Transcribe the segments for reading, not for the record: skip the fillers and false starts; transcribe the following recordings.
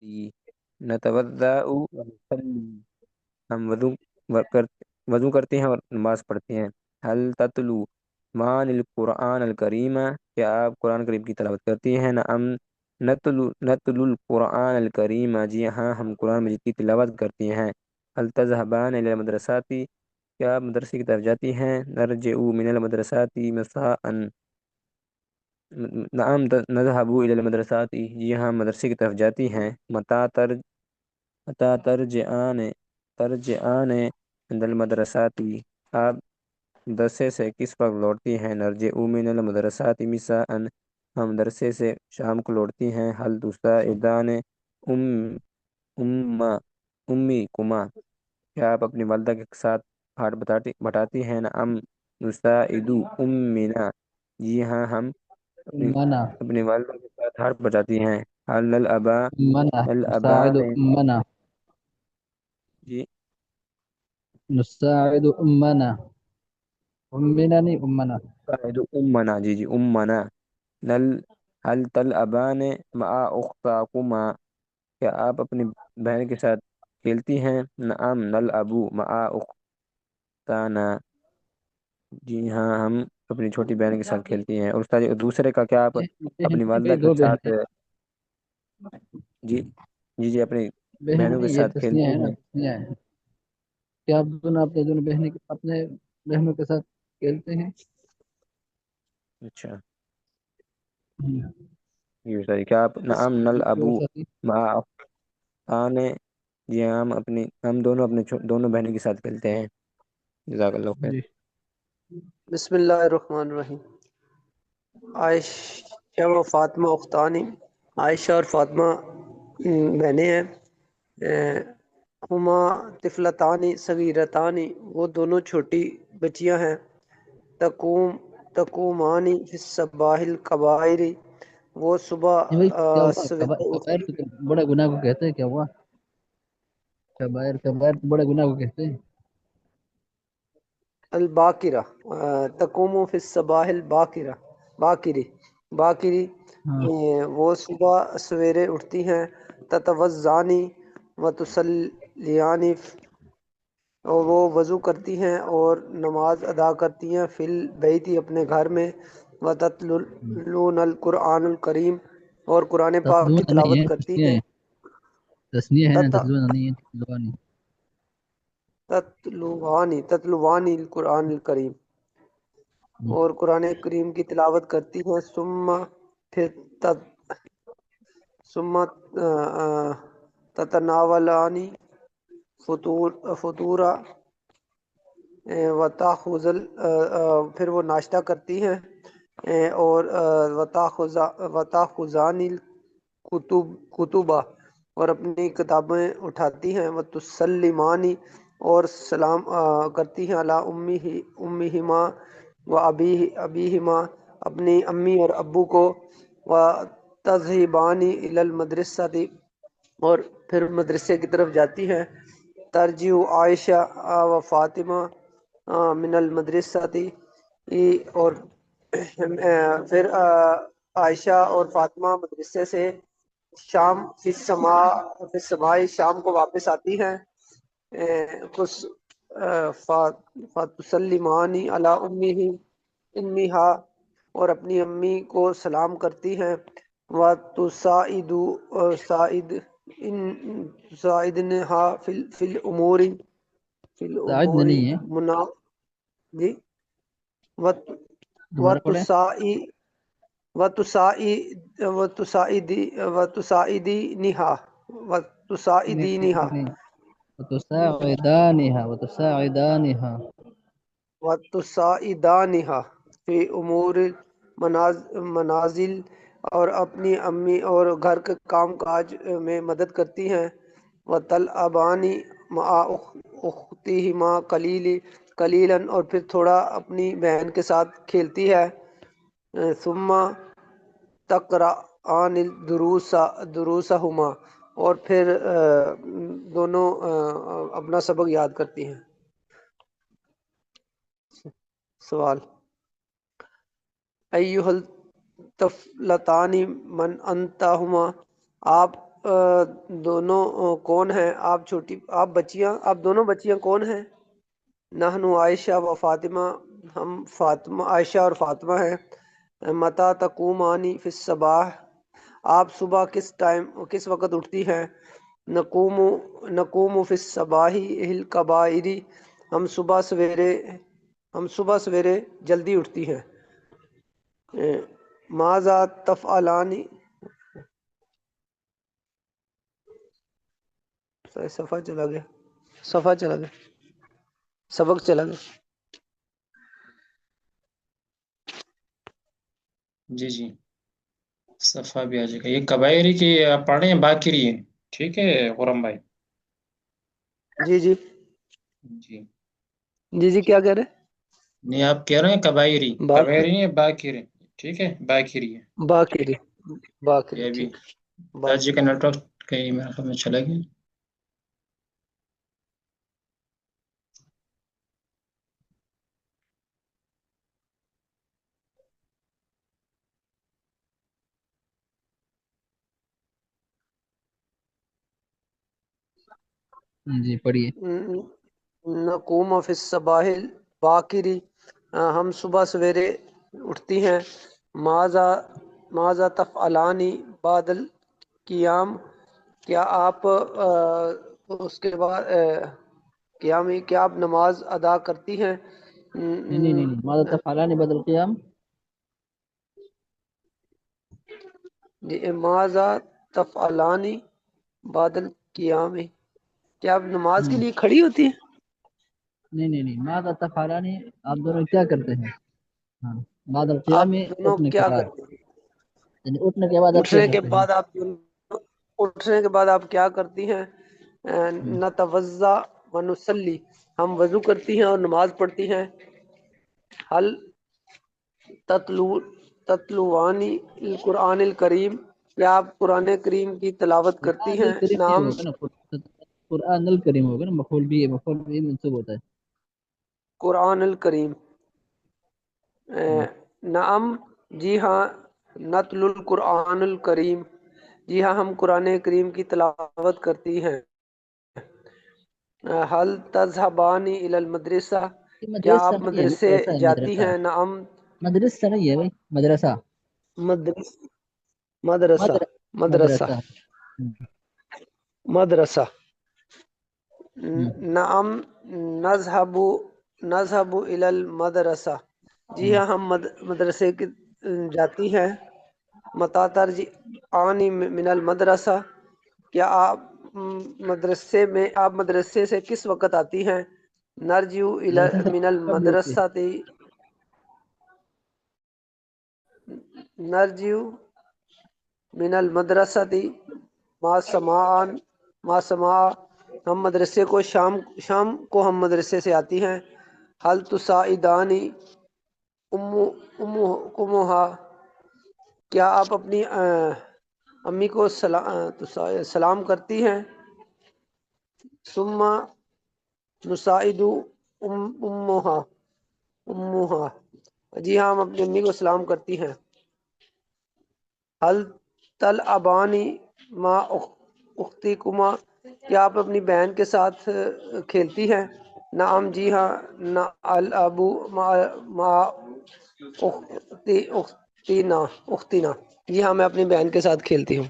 نتوضأ ونصلي، ہم وضو کرتے ہیں اور نماز پڑھتے ہیں۔ حل تتلو مان القرآن الکریم، کیا آپ قرآن کریم کی تلاوت کرتی ہیں؟ نعم نتلو القرآن الکریم، جی ہاں ہم قرآن مجید کی تلاوت کرتی ہیں۔ حل تذهبان الى المدرسات، کیا آپ مدرسے کی طرف جاتی ہیں؟ نرجع من المدرسات مساء، نعم نذهب الى المدرسات، جی ہاں مدرسے کی طرف جاتی ہیں۔ متى ترجعان عند المدرسات، آپ مدرسے سے کس وقت لوٹتی ہیں؟ نرجع من المدرسات مساء، ہم مدرسے سے شام کو لوٹتی ہیں۔ حل تساعدان ام ام امی کما، کیا آپ اپنی والدہ کے ساتھ ہاتھ بٹاتی ہیں؟ نعم نساعد امنا، جی ہاں ہم أمنا اپنی والدہ کے ساتھ ہاتھ بٹاتی ہیں۔ حل الابا نساعد الابان، أمنا جی نساعد أمنا، أمنا نہیں أمنا. قائد امنا، جی جی امنا۔ نل حل تلعبان مع اختاکما، کیا آپ اپنی بہن کے ساتھ کھیلتی ہیں؟ نعم نلعب مع اختانا، جی ہاں ہم اپنی چھوٹی بہن کے ساتھ کھیلتی ہیں۔ اور استاد دوسرے کا کیا آپ اپنی والدہ بھائی کے دو ساتھ، بہنیں. جی جی جی اپنی بہن بہنوں کے نہیں، یہ ساتھ تسنیہ کھیلتی ہے نا، ہیں؟ تسنیہ ہے. کیا آپ دونوں اپنے دونوں بہنیں اپنے بہنوں کے ساتھ کھیلتے ہیں؟ اچھا ہم. جی استاد، کیا آپ نعم نلعب اور ساتھی. مع اختانا، جی ہاں ہم دونوں اپنے دونوں بہنوں کے ساتھ کھیلتے ہیں۔ جزاک اللہ خیر۔ جی بسم اللہ الرحمن الرحیم۔ عائشہ و فاطمہ اختانی، عائشہ اور فاطمہ بہنیں ہیں۔ ہما طفلتانی صغیرتانی، وہ دونوں چھوٹی بچیاں ہیں۔ تقومانی فی الصباح الکبائر، وہ صبح نہیں بھائی، کیا ہوا سویرے کبائر تو بڑے گناہ کو کہتے ہیں؟ کیا ہوا کبائر؟ کبائر تو بڑے گناہ کو کہتے ہیں. الباقرہ، تقوم فی الصباح الباقرہ، باقری، ہاں. وہ صبح سویرے اٹھتی ہیں۔ تتوضانی و تصلیانی، اور وہ وضو کرتی ہیں اور نماز ادا کرتی ہیں۔ فی البیت، اپنے گھر میں۔ وتتلون القرآن الکریم، اور قرآن پاک کی تتلون نہیں تلاوت ہے، کرتی تسنیہ ہیں۔ ہے. تسنیہ ہے نا، تتلون نہیں ہے، تتلوانی. تتلوانی القرآن الکریم، اور قرآن کریم کی تلاوت کرتی ہیں۔ پھر ثم تتناولانی فطورا پھر وہ ناشتہ کرتی ہیں، اور وتاخذان کتبہ، اور اپنی کتابیں اٹھاتی ہیں۔ وتسلمانی، اور سلام کرتی ہیں۔ علی امہما و ابیہما، اپنی امی اور ابو کو۔ وتذہبانی الی المدرسۃ، اور پھر مدرسے کی طرف جاتی ہیں۔ ترجیع عائشہ و فاطمہ من المدرسۃ، اور پھر عائشہ اور فاطمہ مدرسے سے شام فی السماء شام کو واپس آتی ہیں۔ فتسلمانی علی امہا، اور اپنی امی کو سلام کرتی ہیں۔ تساعدنہا فی الامور ساعد نہیں ہے، جی دوبارہ پڑھیں. وتساعدینہا وتساعدانها وتساعدانها. وتساعدانہا فی امور منازل، اور اپنی امی اور گھر کے کام کاج میں مدد کرتی ہیں۔ وتلعبانی مع اختہما قلیلا، اور پھر تھوڑا اپنی بہن کے ساتھ کھیلتی ہے۔ ثم تقرأان دروسہما، اور پھر دونوں اپنا سبق یاد کرتی ہیں۔ سوال: ایھا الطفلتان من انتہما، آپ دونوں کون ہیں؟ آپ دونوں بچیاں کون ہیں؟ نحن عائشہ و فاطمہ، ہم فاطمہ، عائشہ اور فاطمہ ہیں۔ متی تقومانی فی الصباح، آپ صبح کس وقت اٹھتی ہیں؟ نقوم فی الصباح الکبائر، ہم صبح سویرے جلدی اٹھتی ہیں۔ ماذا تفعلانی، صفحہ چلا گیا، سبق چلا گیا۔ جی جی، صفحہ بھی آ جائے گا۔ یہ کبائری کی آپ پڑھ رہے ہیں، باقری ہے، ٹھیک ہے غرم بھائی؟ جی جی جی جی جی، کیا کہہ رہے نہیں، آپ کہہ رہے ہیں کبائری، باقی؟ کبائری ہے باقری، ٹھیک ہے باقری ہے۔ باقری، یہ بھی ٹھیک ہے، درجے کا باقری۔ نیٹ ورک کہیں میرے خیال میں چلا گیا۔ جی پڑھیے۔ نقوم فی الصباح الباکری، ہم صبح سویرے اٹھتی ہیں۔ ماذا تفعلانی بعد القیام، کیا آپ اس کے بعد قیامی، کیا آپ نماز ادا کرتی ہیں؟ نہیں، ماذا تفعلان بعد القیام؟ ماذا تفعلانی بعد القیام، کیا آپ نماز کے لیے کھڑی ہوتی ہیں؟ نہیں، ماذا تفعلان، آپ دونوں کیا کرتے ہیں؟ ہاں، بعد آپ القیام دونوں اٹھنے کے کیا بعد، کرتے ہیں؟ یعنی اٹھنے کے بعد آپ کیا اٹھنے کے کرتے ہیں؟ بعد آپ کیا کرتی ہیں؟ نتوضا و نصلی، ہم وضو کرتی ہیں اور نماز پڑھتی ہیں۔ حل تتلوانی القرآن الکریم، کیا آپ قرآن کریم کی تلاوت کرتی قرآن ہیں؟ الکریم نہیں نعم، ہوگا نا، قرآن الکریم ہوگا نا، مفعول بھی منصوب ہوتا ہے۔ قرآن الکریم، نعم، جی ہاں، نتل القرآن الکریم، جی ہاں ہم قرآن کریم کی تلاوت کرتی ہیں۔ حل تذهبانی الی المدرسہ، یہ کیا مدرسہ آپ نہیں ہے، مدرسے مدرسہ ہے، جاتی مدرسہ، ہیں؟ نعم، مدرسہ نہیں ہے بھائی، مدرسہ، مدرس مدرسہ مدرسہ مدرسہ۔ مدرسہ، نعم، نذهب الی المدرسہ، جی ہاں ہم مدرسے کی جاتی ہیں۔ متی ترجعانی من المدرسہ، کیا آپ مدرسے سے کس وقت آتی ہیں؟ نرجو مدرسہ سے من کب لوٹتے ہیں؟ المدرسہ، نرجو من المدرسہ ما سماع، ہم مدرسے کو شام کو ہم مدرسے سے آتی ہیں۔ حل تساعدانی امہا، کیا آپ اپنی امی کو سلام کرتی ہیں؟ ثم نساعد امہا، جی ہاں ہم اپنی امی کو سلام کرتی ہیں۔ حل تلعبانی ما اختکما، کیا آپ اپنی بہن کے ساتھ کھیلتی ہیں؟ نعم، جی ہاں، نلعب ما اختینا، جی ہاں میں اپنی بہن کے ساتھ کھیلتی ہوں۔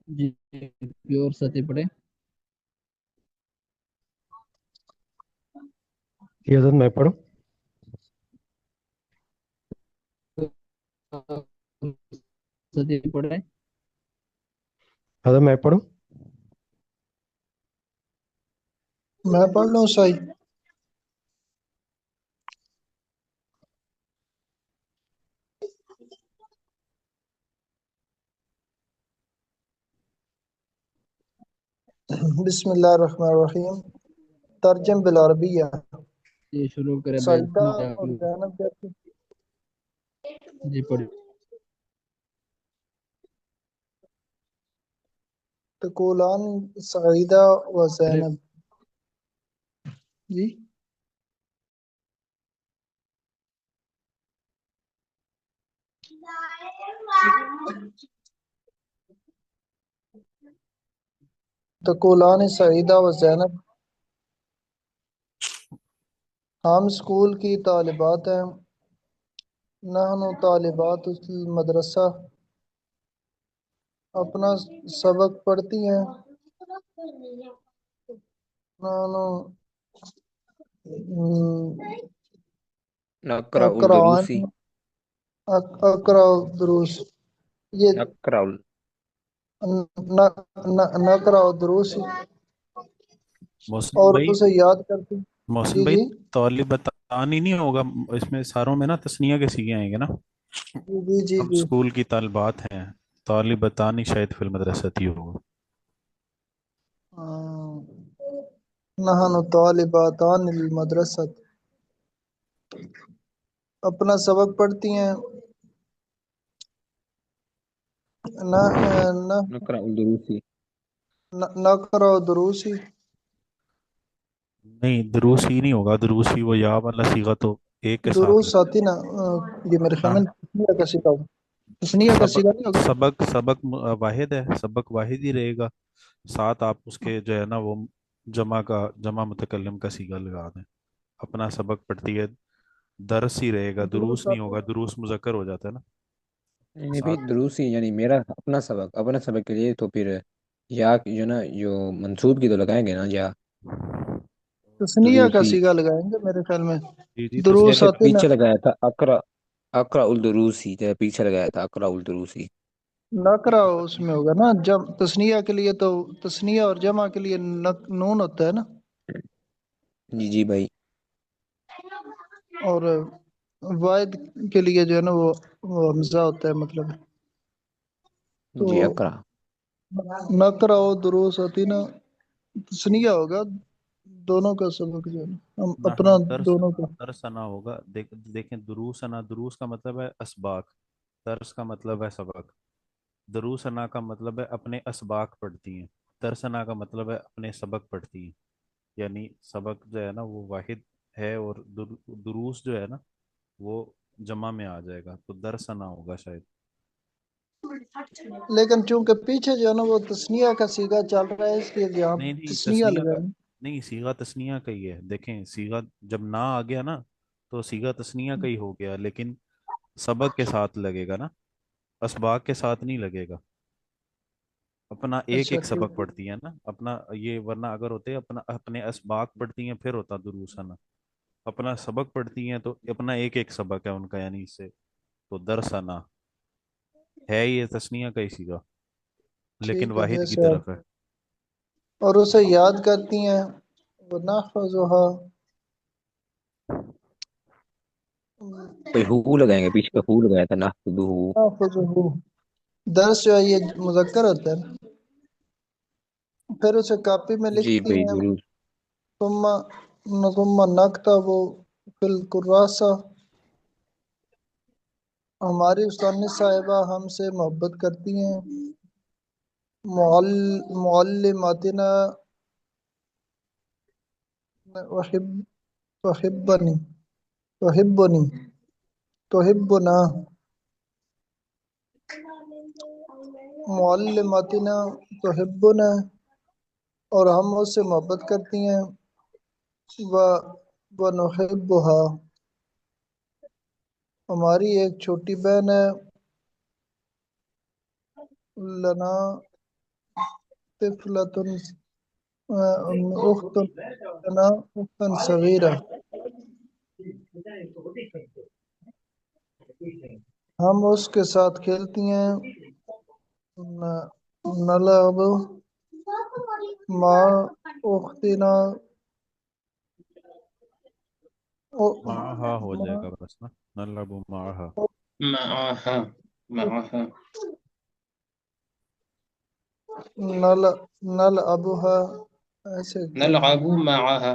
جی، پیور سطح پڑھے۔ یہ حضرت میں پڑھوں؟ سطح پڑھے۔ حضرت میں پڑھوں؟ میں پڑھ لوں صحیح؟ بسم اللہ الرحمن الرحیم۔ ترجم بالعربیہ، یہ شروع کرے بھائی سعیدہ بسم اور اللہ۔ زینب کیا تھی؟ جی پڑھی۔ تقولان سعیدہ و زینب. جی تقولان سعیدہ و زینب ہم اسکول کی طالبات ہیں. نحن طالبات المدرسہ اپنا سبق پڑھتی ہیں. نحن نقرأ اقران الدروسی، اقرا دروس. یہ نقرأ نقرا دروس محسن اور بھائی، اسے یاد کرتی. محسن جی بھائی جی طالبتانی نہیں ہوگا اس میں، ساروں میں نا تسنیہ کے سیگے آئیں گے نا. جی جی جی ہم جی. اسکول کی طالبات ہیں، طالبتانی شاید فی المدرستی ہوگا. نحن طالباتان المدرسہ اپنا سبق پڑھتی ہیں. نقرأ الدروسی، نقرا دروس. نہیں، دروس ہی نہیں ہوگا، دروس ہی وہ یا والا سیگا تو ایک کے ساتھ دروس لگے. آتی نا یہ میرے خیال ہاں، میں تسنیہ کا سیکھا ہوں. تسنیہ کا سبق سیکھا نہیں ہوگا. سبق سبق واحد ہے، سبق واحد ہی رہے گا. ساتھ آپ اس کے جو ہے نا وہ جمع متکلم کا سیگا لگا دیں. اپنا سبق پڑھتی ہے، درس ہی رہے گا، دروس دروس نہیں آتی. ہوگا، دروس مذکر ہو جاتا ہے نا. نہیں بھی ساتھ دروسی یعنی میرا اپنا سبق کے لیے تو پھر یا جو نا جو منصوب کی تو لگائیں گے نا، یا تسنیہ کا دروسی. سیکھا لگائیں گے میرے خیال میں. جی جی دروس جیسے آتی نا. پیچھے لگایا تھا اقرأ الدروسی، جیسے پیچھے لگایا تھا اقرأ الدروسی. نقرا اس میں ہوگا نا. جب تسنیہ کے لیے تو تسنیہ اور جمع کے لیے نون ہوتا ہے نا. جی جی بھائی. اور واحد کے لیے جو ہے نا وہ حمزہ ہوتا ہے مطلب. تو جی اقرأ. نقرا و دروس ہوتی نا. تسنیہ ہوگا. دونوں کا سبق جو ہے نا ہم اپنا نحنو درس دونوں کا. درسنا ہوگا. دیکھیں دروسنا، دروس کا مطلب ہے اسباق، درس کا مطلب ہے سبق. دروسنا کا مطلب ہے اپنے اسباق پڑھتی ہیں، درسنا کا مطلب ہے اپنے سبق پڑھتی ہیں. یعنی سبق جو ہے نا وہ واحد ہے، اور دروس جو ہے نا وہ جمع میں آ جائے گا، تو درسنا ہوگا شاید. لیکن چونکہ پیچھے جو ہے نا وہ تسنیہ کا سیگا چل رہا ہے اس لیے یہاں نہیں نہیں، تسنیہ تسنیہ کا لگائیں. نہیں، سیغہ تسنیہ کا ہی ہے. دیکھیں سیغہ جب نہ آ گیا نا تو سیغہ تسنیہ کا ہی ہو گیا، لیکن سبق کے ساتھ لگے گا نا، اسباق کے ساتھ نہیں لگے گا. اپنا ایک اچھا ایک ٹھیک. سبق پڑھتی ہیں نا اپنا. یہ ورنہ اگر ہوتے اپنے اسباق پڑھتی ہیں پھر ہوتا دروسنا. اپنا سبق پڑھتی ہیں تو اپنا ایک ایک سبق ہے ان کا، یعنی اس سے تو درسنا ہے یہ تسنیہ کا ہی سیغہ، لیکن ٹھیک ہے واحد کی جیسے طرف ہے. اور اسے یاد کرتی ہیں. ونحفظها کوئی ہو لگائیں گے، پیچھے پہ ہو لگایا تھا نحفظہ. نحفظه. درس جو ہے یہ مذکر ہوتا ہے نا. پھر اسے کاپی میں جی لکھتی بھائی ہیں. ضرور. ثم ثم نکتب فی الکراسہ. ہماری استانی صاحبہ ہم سے محبت کرتی ہیں. معلماتنا تحبنی تحبنی تحبنا. معلماتنا تحبنا اور ہم اس سے محبت کرتی ہیں. ونحبها ہماری ایک چھوٹی بہن ہے. لنا طفلة أخت لنا أخت صغيرة. ہم اس کے ساتھ کھیلتی ہیں. نلعب مع أختنا معاہا ہو جائے گا بس نا، نلعب معاہا. معها معها نلعبها ایسے. نلعب معها.